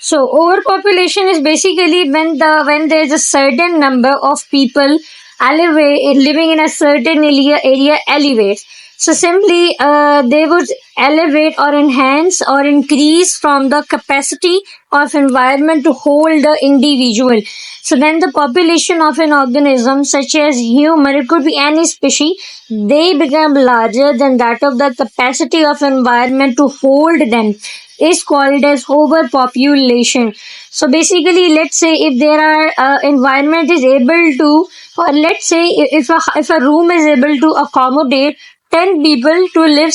So overpopulation is basically when there is a certain number of people living in a certain area elevates. So simply they would elevate or enhance or increase from the capacity of environment to hold the individual. So then the population of an organism such as human, it could be any species, they become larger than that of the capacity of environment to hold them is called as overpopulation. So basically, let's say if there are environment is able to, or let's say if a room is able to accommodate 10 people to live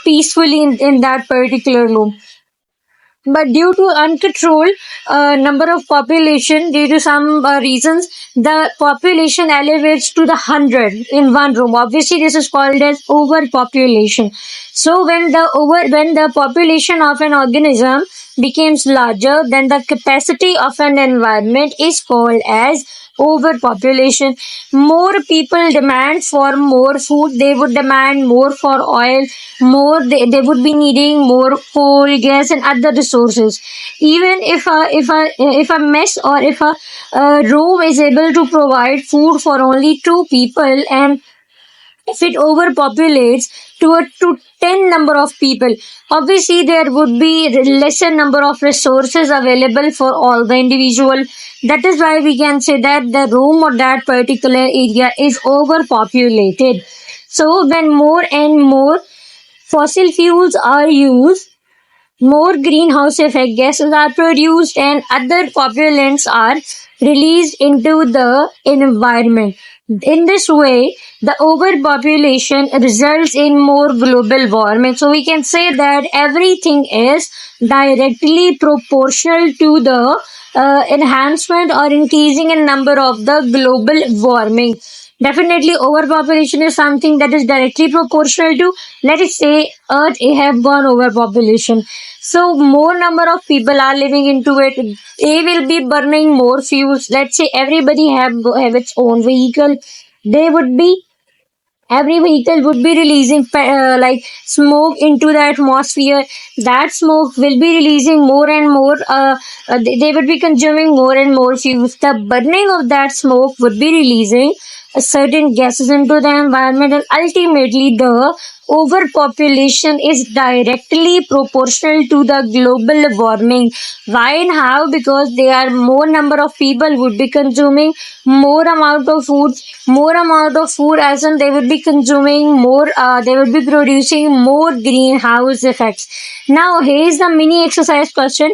peacefully in that particular room, but due to uncontrolled number of population, due to some reasons, the population elevates to the 100 in one room. Obviously, this is called as overpopulation. So when the population of an organism becomes larger than the capacity of an environment is called as overpopulation. More people demand for more food, they would demand more for oil, more they would be needing more coal, gas and other resources. Even if a mess or if a room is able to provide food for only two people, and if it overpopulates to 10 number of people, obviously there would be lesser number of resources available for all the individual. That is why we can say that the room or that particular area is overpopulated. So when more and more fossil fuels are used, more greenhouse effect gases are produced and other pollutants are released into the environment. In this way, the overpopulation results in more global warming. So we can say that everything is directly proportional to the enhancement or increasing in number of the global warming. Definitely, overpopulation is something that is directly proportional to, let us say, Earth have gone overpopulation. So more number of people are living into it. They will be burning more fuels. Let's say everybody have its own vehicle. They would be every vehicle would be releasing like smoke into the atmosphere. That smoke will be releasing more and more they would be consuming more and more fuels. The burning of that smoke would be releasing certain gases into the environment, and ultimately the overpopulation is directly proportional to the global warming. Why and how? Because there are more number of people would be consuming more amount of food, as in they would be consuming more, they would be producing more greenhouse effects. Now here is the mini exercise question.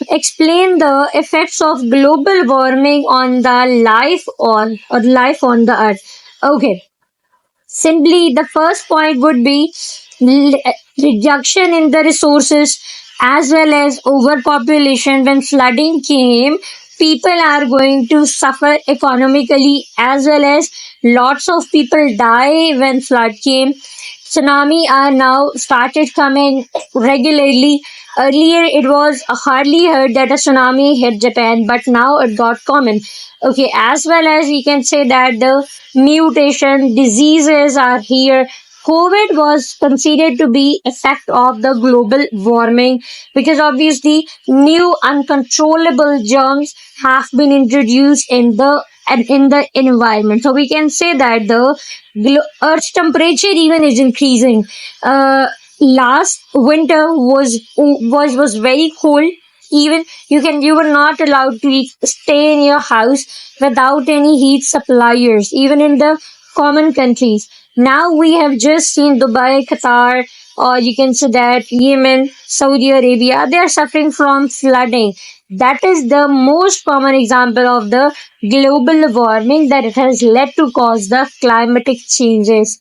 Explain the effects of global warming on the life on the earth. Okay, simply the first point would be reduction in the resources as well as overpopulation. When flooding came, people are going to suffer economically, as well as lots of people die when flood came. Tsunami are now started coming regularly. Earlier, it was hardly heard that a tsunami hit Japan, but now it got common. Okay, as well as we can say that the mutation diseases are here. COVID was considered to be effect of the global warming, because obviously new uncontrollable germs have been introduced in the environment. So we can say that the Earth's temperature even is increasing. Last winter was very cold. Even you were not allowed to stay in your house without any heat suppliers, even in the common countries. Now we have just seen Dubai, Qatar, or you can say that Yemen, Saudi Arabia, they are suffering from flooding. That is the most common example of the global warming that it has led to cause the climatic changes.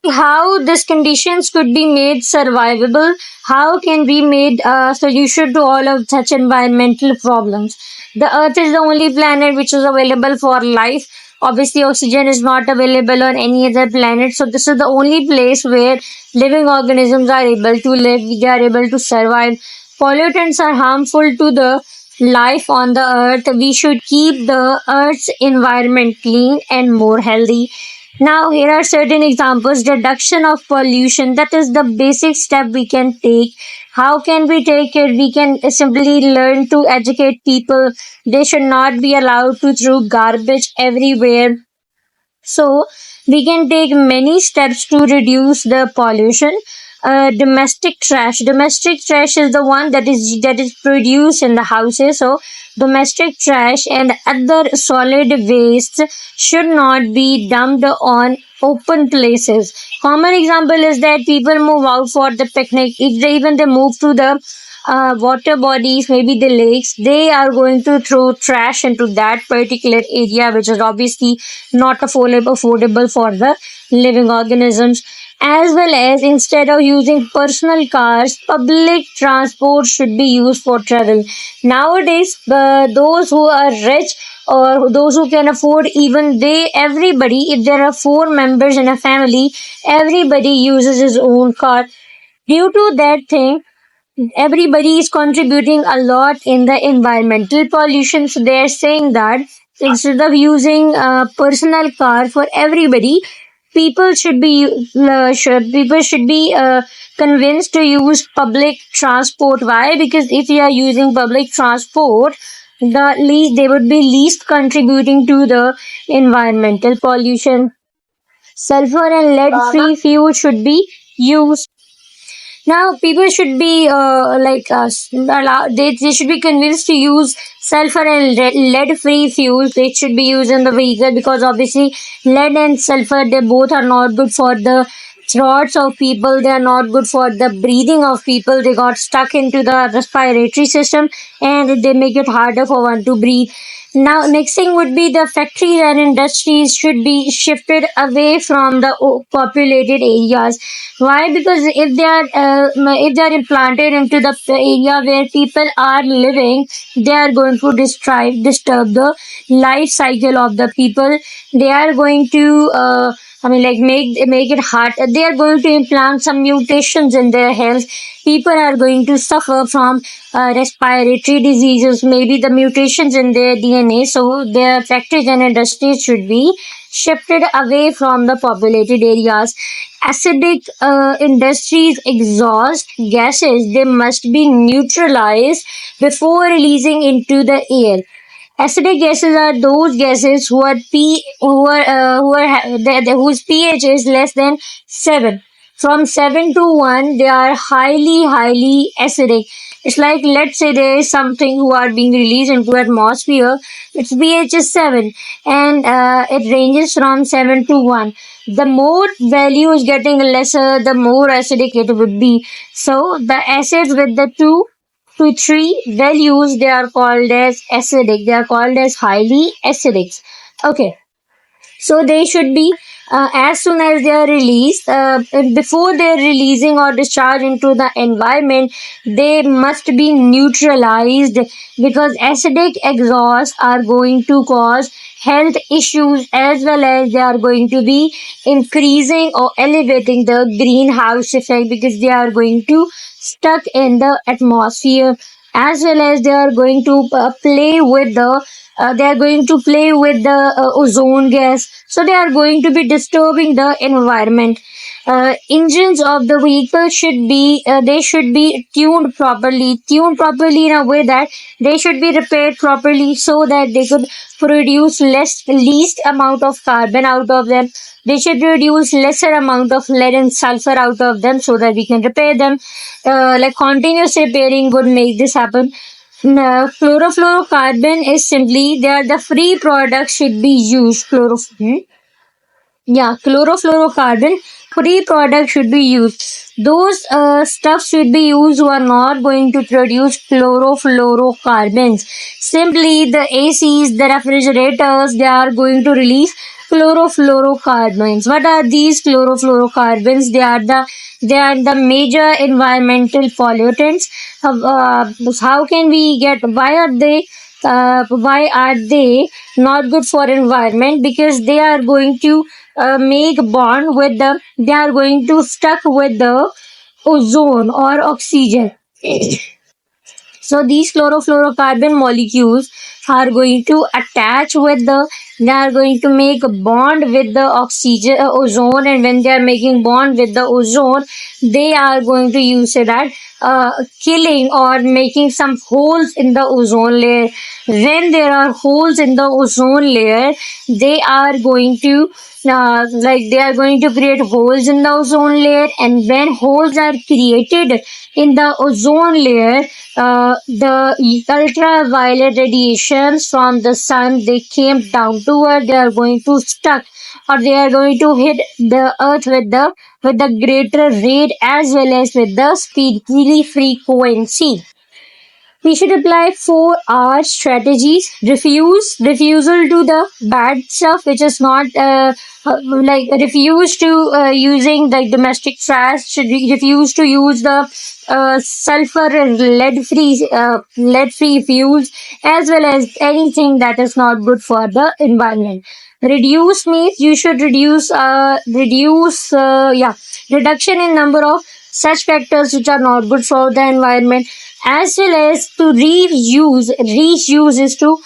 How these conditions could be made survivable, how can we made a solution to all of such environmental problems. The earth is the only planet which is available for life. Obviously oxygen is not available on any other planet, so this is the only place where living organisms are able to live, they are able to survive. Pollutants are harmful to the life on the earth. We should keep the earth's environment clean and more healthy. Now, here are certain examples. Reduction of pollution. That is the basic step we can take How can we take it? We can simply learn to educate people. They should not be allowed to throw garbage everywhere. So we can take many steps to reduce the pollution. Domestic trash. Domestic trash is the one that is produced in the houses. So domestic trash and other solid waste should not be dumped on open places. Common example is that people move out for the picnic. If they even they move to the water bodies, maybe the lakes, they are going to throw trash into that particular area, which is obviously not affordable for the living organisms. As well as, instead of using personal cars, public transport should be used for travel. Nowadays, those who are rich or those who can afford, even they, everybody, if there are four members in a family, everybody uses his own car. Due to that thing, everybody is contributing a lot in the environmental pollution. So they are saying that instead of using a personal car for everybody, people should be convinced to use public transport. Why? Because if you are using public transport, they would be least contributing to the environmental pollution. Sulfur and lead free fuel should be used. Now, people should be they should be convinced to use sulfur and lead free fuels. They should be used in the vehicle because obviously lead and sulfur, they both are not good for the throats of people. They are not good for the breathing of people. They got stuck into the respiratory system and they make it harder for one to breathe. Now, next thing would be the factories and industries should be shifted away from the populated areas. Why? Because if they are implanted into the area where people are living, they are going to disturb the life cycle of the people. They are going to make it hard. They are going to implant some mutations in their health. People are going to suffer from respiratory diseases, maybe the mutations in their DNA. So their factories and industries should be shifted away from the populated areas. Acidic industries exhaust gases, they must be neutralized before releasing into the air. Acidic gases are those gases whose pH is less than 7. From 7 to 1, they are highly acidic. It's like, let's say there is something who are being released into atmosphere. Its pH is 7 and it ranges from 7 to 1. The more value is getting lesser, the more acidic it would be. So the acids with the 2 to 3 values, they are called as acidic. They are called as highly acidic. Okay, so they should be as soon as they are released, before they are releasing or discharge into the environment, they must be neutralized because acidic exhausts are going to cause health issues as well as they are going to be increasing or elevating the greenhouse effect because they are going to stuck in the atmosphere as well as they are going to play with the ozone gas. So they are going to be disturbing the environment. Engines of the vehicle should be tuned properly in a way that they should be repaired properly so that they could produce least amount of carbon out of them. They should produce lesser amount of lead and sulfur out of them so that we can repair them. Like continuous repairing would make this happen. Chlorofluorocarbon is simply, they are the free products should be used. Chlorofluorocarbon free product should be used. Those stuff should be used who are not going to produce chlorofluorocarbons. Simply the ACs, the refrigerators, they are going to release chlorofluorocarbons. What are these chlorofluorocarbons? They are the major environmental pollutants. How can we get? Why are they not good for environment? Because they are going to make bond with the. They are going to stuck with the ozone or oxygen. So these chlorofluorocarbon molecules are going to attach with they are going to make a bond with the oxygen, ozone, and when they are making bond with the ozone, they are going to use that killing or making some holes in the ozone layer. When there are holes in the ozone layer, they are going to they are going to create holes in the ozone layer, and when holes are created in the ozone layer, the ultraviolet radiations from the sun, they came down to earth. They are going to stuck, or they are going to hit the earth with the greater rate as well as with the speedy frequency. We should apply 4 R strategies. Refusal to the bad stuff, which is not refuse to using the domestic trash. Refuse to use the sulfur and lead free fuels, as well as anything that is not good for the environment. Reduce means you should reduction in number of such factors which are not good for the environment, as well as to reuse is to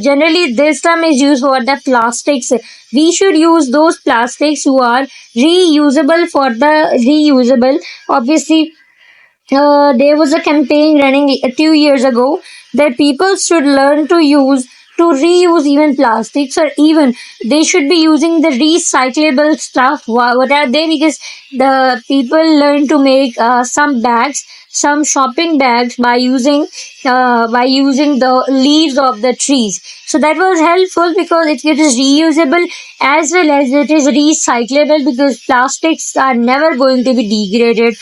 generally this term is used for the plastics. We should use those plastics who are reusable for the reusable. Obviously, there was a campaign running 2 years ago that people should learn to reuse even plastics, or even they should be using the recyclable stuff. What are they? Because the people learn to make some bags, some shopping bags by using the leaves of the trees. So that was helpful because it is reusable as well as it is recyclable, because plastics are never going to be degraded.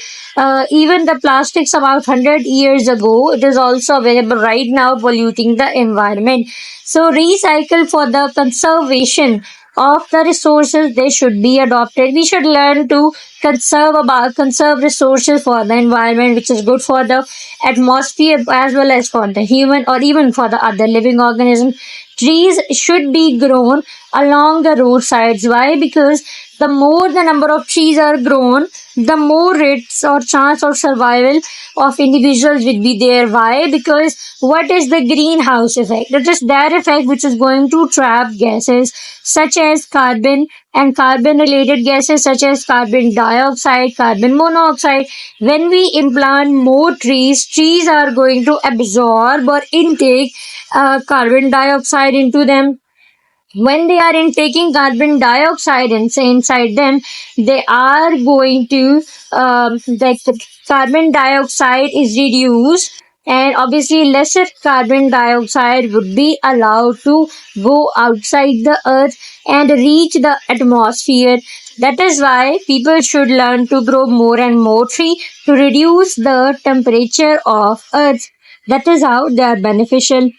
Even the plastics about 100 years ago, it is also available right now, polluting the environment. So recycle for the conservation of the resources, they should be adopted. We should learn to conserve resources for the environment, which is good for the atmosphere as well as for the human or even for the other living organism. Trees should be grown along the roadsides. Why? Because the more the number of trees are grown, the more rates or chance of survival of individuals will be there. Why? Because what is the greenhouse effect? It is that effect which is going to trap gases such as carbon and carbon related gases such as carbon dioxide, carbon monoxide. When we implant more trees, trees are going to absorb or intake carbon dioxide into them. When they are intaking carbon dioxide inside them, they are going to the carbon dioxide is reduced, and obviously lesser carbon dioxide would be allowed to go outside the earth and reach the atmosphere. That is why people should learn to grow more and more tree to reduce the temperature of earth. That is how they are beneficial.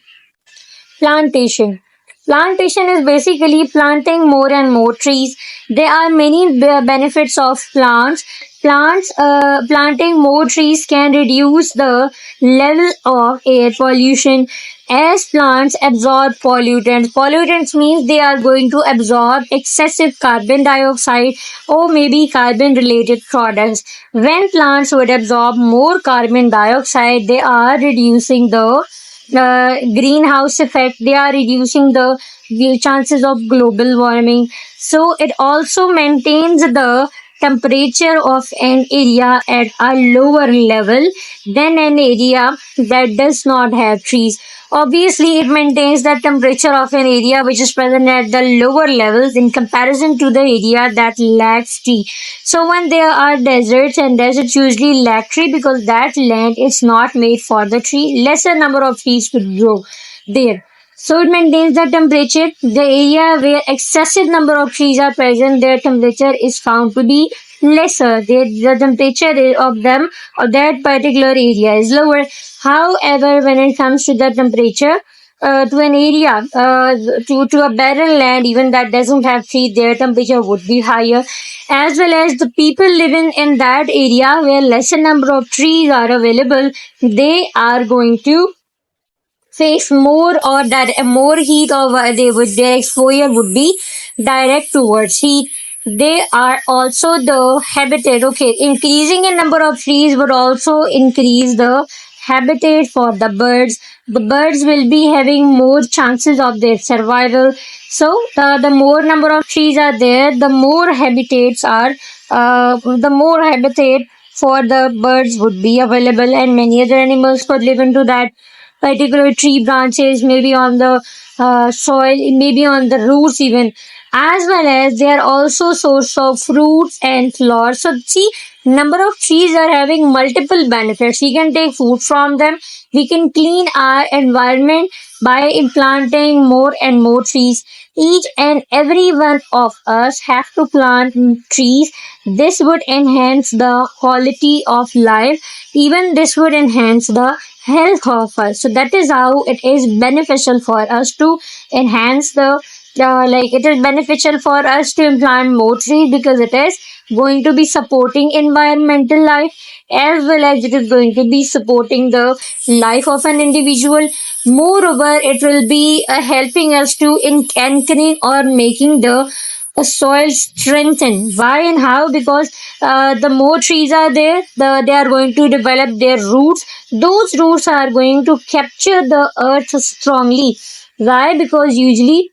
Plantation. Plantation is basically planting more and more trees. There are many benefits of plants. Planting more trees can reduce the level of air pollution, as plants absorb pollutants. Pollutants means they are going to absorb excessive carbon dioxide or maybe carbon related products. When plants would absorb more carbon dioxide, they are reducing the greenhouse effect. They are reducing the chances of global warming. So it also maintains the temperature of an area at a lower level than an area that does not have trees. Obviously, it maintains the temperature of an area which is present at the lower levels in comparison to the area that lacks tree. So when there are deserts, and deserts usually lack tree because that land is not made for the tree, lesser number of trees could grow there. So it maintains the temperature. The area where excessive number of trees are present, their temperature is found to be lesser. The temperature of them of that particular area is lower. However, when it comes to the temperature to an area, to a barren land, even that doesn't have tree, their temperature would be higher. As well as the people living in that area where lesser number of trees are available, they are going to face more, or that more heat, or their exposure would be direct towards heat. They are also the habitat. Okay, increasing in number of trees would also increase the habitat for the birds. The birds will be having more chances of their survival. So the more number of trees are there, the more habitat for the birds would be available, and many other animals could live into that particular tree branches, maybe on the soil, maybe on the roots even, as well as they are also source of fruits and flowers. So see, number of trees are having multiple benefits. We can take food from them. We can clean our environment by implanting more and more trees. Each and every one of us have to plant trees. This would enhance the quality of life. Even this would enhance the health of us. So that is how it is beneficial for us to enhance the like it is beneficial for us to implant more trees, because it is going to be supporting environmental life, as well as it is going to be supporting the life of an individual. Moreover, it will be helping us to anchoring or making the soil strengthen. Why and how? Because the more trees are there, they are going to develop their roots. Those roots are going to capture the earth strongly. Why? Because usually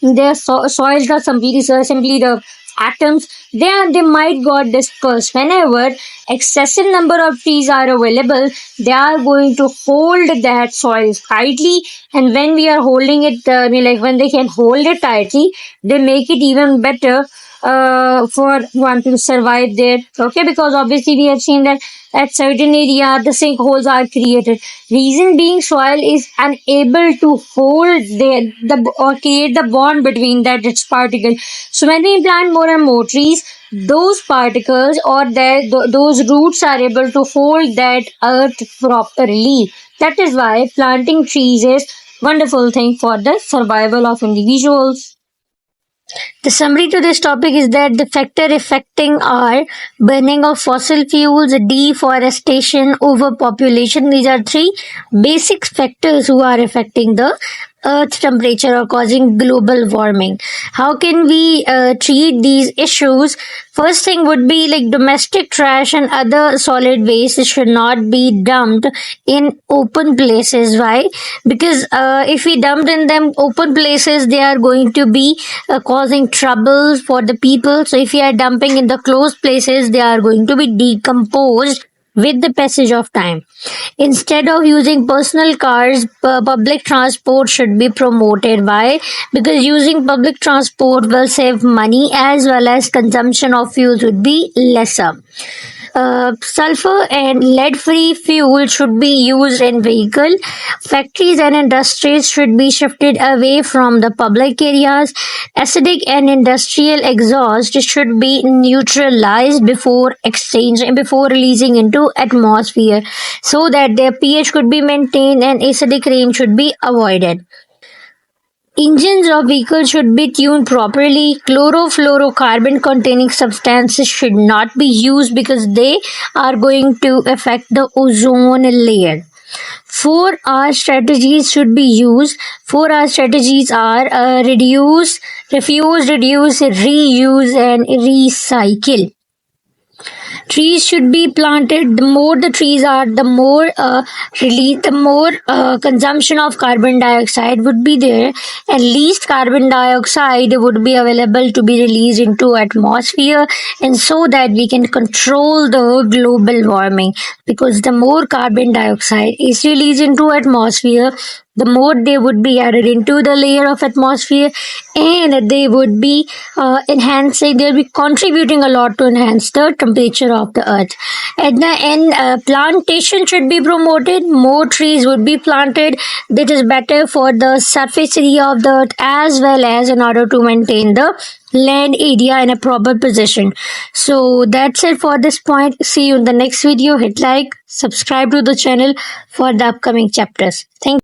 their soils are simply the atoms. They might got dispersed. Whenever excessive number of trees are available, they are going to hold that soil tightly. And when we are holding it, like when they can hold it tightly, they make it even better for one to survive there. Okay, because obviously we have seen that at certain area the sinkholes are created. Reason being, soil is unable to hold the or create the bond between that its particle. So when we plant more and more trees, those particles or those roots are able to hold that earth properly. That is why planting trees is wonderful thing for the survival of individuals. The summary to this topic is that the factor affecting are burning of fossil fuels, deforestation, overpopulation. These are three basic factors who are affecting the earth temperature or causing global warming. How can we treat these issues? First thing would be like domestic trash and other solid waste should not be dumped in open places. Why? Because if we dumped in them open places, they are going to be causing trouble for the people. So if we are dumping in the closed places, they are going to be decomposed with the passage of time. Instead of using personal cars, public transport should be promoted. Why? Because using public transport will save money, as well as consumption of fuels would be lesser. Sulfur and lead-free fuel should be used in vehicle. Factories and industries should be shifted away from the public areas. Acidic and industrial exhaust should be neutralized before releasing into atmosphere, so that their pH could be maintained and acidic rain should be avoided. Engines of vehicles should be tuned properly. Chlorofluorocarbon containing substances should not be used because they are going to affect the ozone layer. 4R strategies should be used. 4R strategies are reduce, refuse, reduce, reuse, and recycle. Trees should be planted. The more the trees are, the more consumption of carbon dioxide would be there, and least carbon dioxide would be available to be released into atmosphere, and so that we can control the global warming. Because the more carbon dioxide is released into atmosphere, the more they would be added into the layer of atmosphere, and they would be they'll be contributing a lot to enhance the temperature of the earth. At the end, plantation should be promoted. More trees would be planted. That is better for the surface area of the earth, as well as in order to maintain the land area in a proper position. So that's it for this point. See you in the next video. Hit like, subscribe to the channel for the upcoming chapters. Thank you.